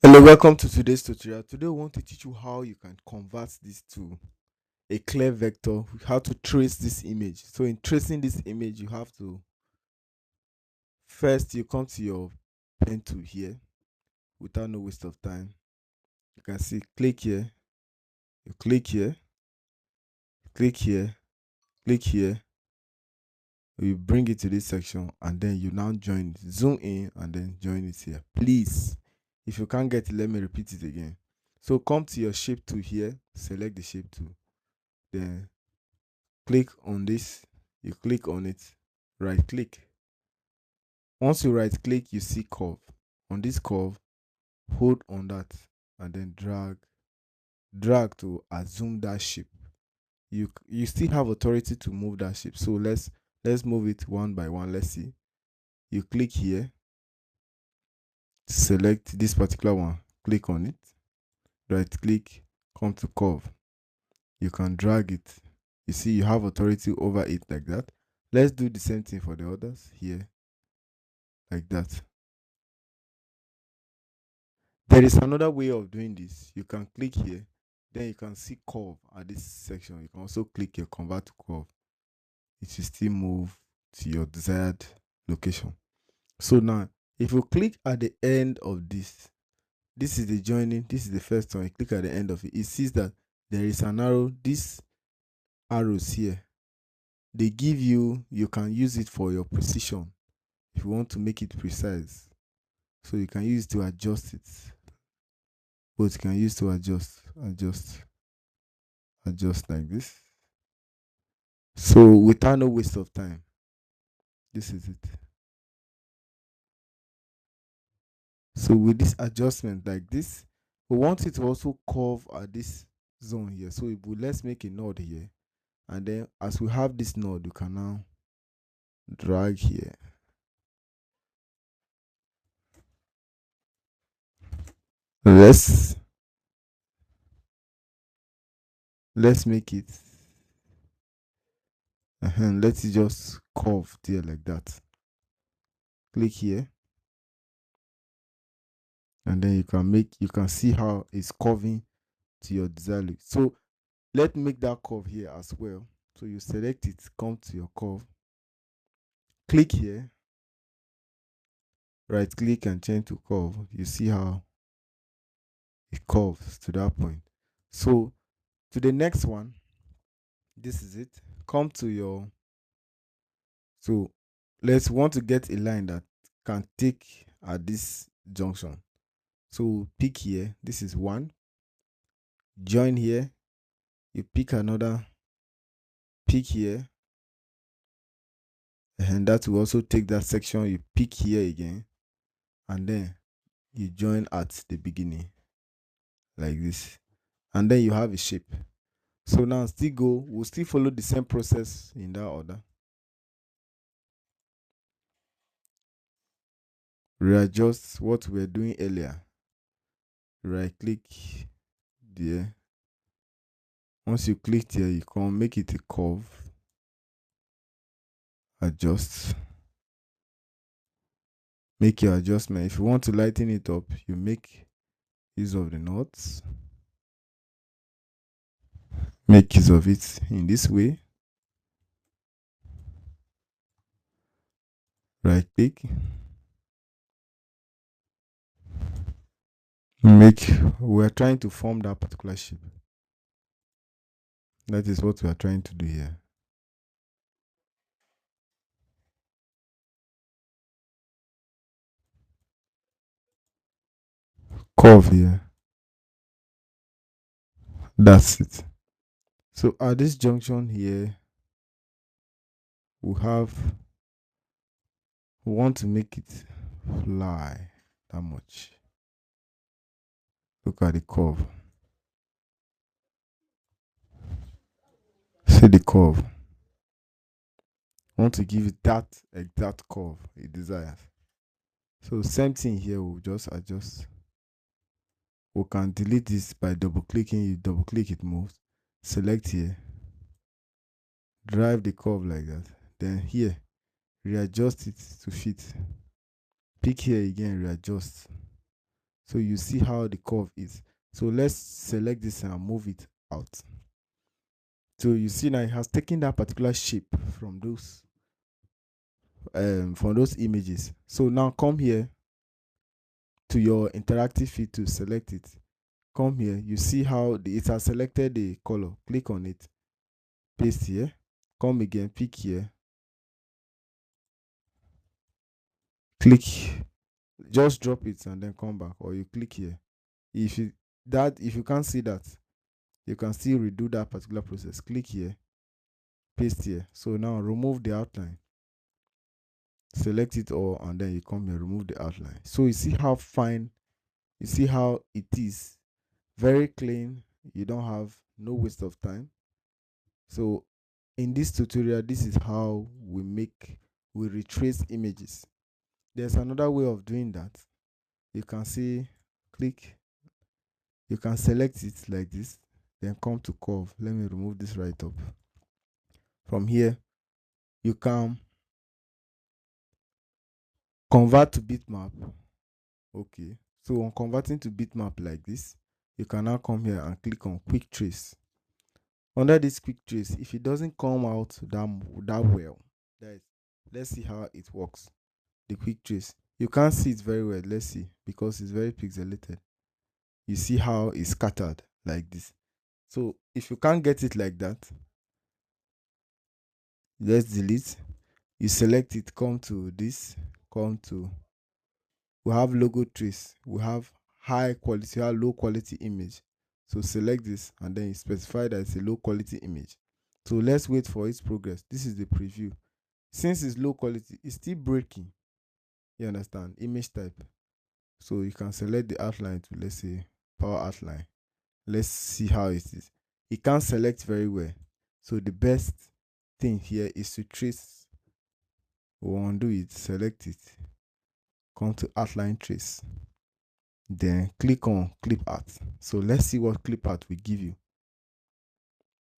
Hello, welcome to today's tutorial. Today, we want to teach you how you can convert this to a clear vector, how to trace this image. So, in tracing this image, you have to first you come to your pen tool here without no waste of time. You can see click here, you click here, click here, click here. You bring it to this section and then you now join it. Zoom in and then join it here. Please, if you can't get it, let me repeat it again. So, come to your shape tool here, select the shape tool. Then click on this, you click on it, right click. Once you right click, you see curve. On this curve, hold on that and then drag to assume that shape. You still have authority to move that shape. So let's move it one by one. Let's see. You click here, select this particular one, click on it, right click, come to curve. You can drag it. You see you have authority over it like that. Let's do the same thing for the others here, like that. There is another way of doing this. You can click here, then you can see curve at this section. You can also click here, convert to curve. It will still move to your desired location. So now, if you click at the end of this is the joining, this is the first one. You click at the end of it, it sees that there is an arrow. These arrows here, they give you can use it for your precision if you want to make it precise. So you can use it to adjust it. But you can use to adjust like this. So without no waste of time, this is it. So with this adjustment like this, we want it to also curve at this zone here. So let's make a node here, and then as we have this node, you can now drag here. Let's make it. Let's just curve there like that. Click here, and then you can see how it's curving to your desired. So let's make that curve here as well. So you select it, come to your curve, click here, right click and change to curve. You see how it curves to that point. So to the next one, this is it. Come to your, so let's want to get a line that can take at this junction. So pick here, this is one, join here, you pick another, pick here, and that will also take that section. You pick here again, and then you join at the beginning like this, and then you have a shape. So now we'll still follow the same process in that order. Readjust what we were doing earlier. Right click there. Once you click there, you can make it a curve. Adjust. Make your adjustment. If you want to lighten it up, you make use of the knots. Make use of it in this way. Right click. We're trying to form that particular shape. That is what we are trying to do here. Curve here. That's it. So at this junction here, we want to make it fly that much. Look at the curve. See the curve. Want to give it that exact curve it desires. So same thing here, we'll just adjust. We can delete this by double clicking. You double click, it moves. Select here, drive the curve like that. Then here, readjust it to fit. Pick here again, readjust. So you see how the curve is. So let's select this and move it out. So you see now it has taken that particular shape from those images. So now come here to your interactive feed to select it. Come here, you see how it has selected the color. Click on it, paste here, come again, pick here, click, just drop it and then come back, or you click here. If you can't see that, you can still redo that particular process. Click here, paste here. So now remove the outline, select it all, and then you come here, remove the outline. So you see how fine, you see how it is very clean. You don't have no waste of time. So in this tutorial, this is how we retrace images. There's another way of doing that. You can see, click, you can select it like this, then come to curve. Let me remove this right up. From here, you can convert to bitmap. Okay, so on converting to bitmap like this, you can now come here and click on quick trace. Under this quick trace, if it doesn't come out that well, let's see how it works. The quick trace, you can't see it very well. Let's see, because it's very pixelated. You see how it's scattered like this. So if you can't get it like that, let's delete. You select it, come to this, we have logo trace, we have high quality, we have low quality image. So select this and then you specify that it's a low quality image. So let's wait for its progress. This is the preview. Since it's low quality, it's still breaking. You understand? Image type. So you can select the outline to, let's say, power outline. Let's see how it is. It can't select very well. So the best thing here is to trace. We'll undo it, select it, come to outline trace. Then click on clip art. So let's see what clip art will give you.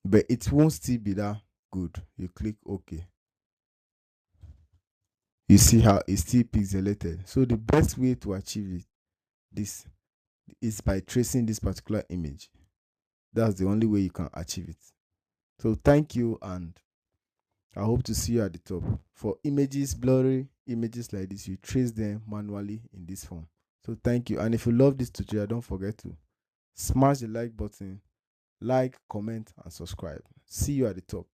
But it won't still be that good. You click OK. You see how it's still pixelated. So the best way to achieve this is by tracing this particular image. That's the only way you can achieve it. So thank you, and I hope to see you at the top. For images, blurry images like this, you trace them manually in this form. So thank you. And if you love this tutorial, don't forget to smash the like button, like, comment, and subscribe. See you at the top.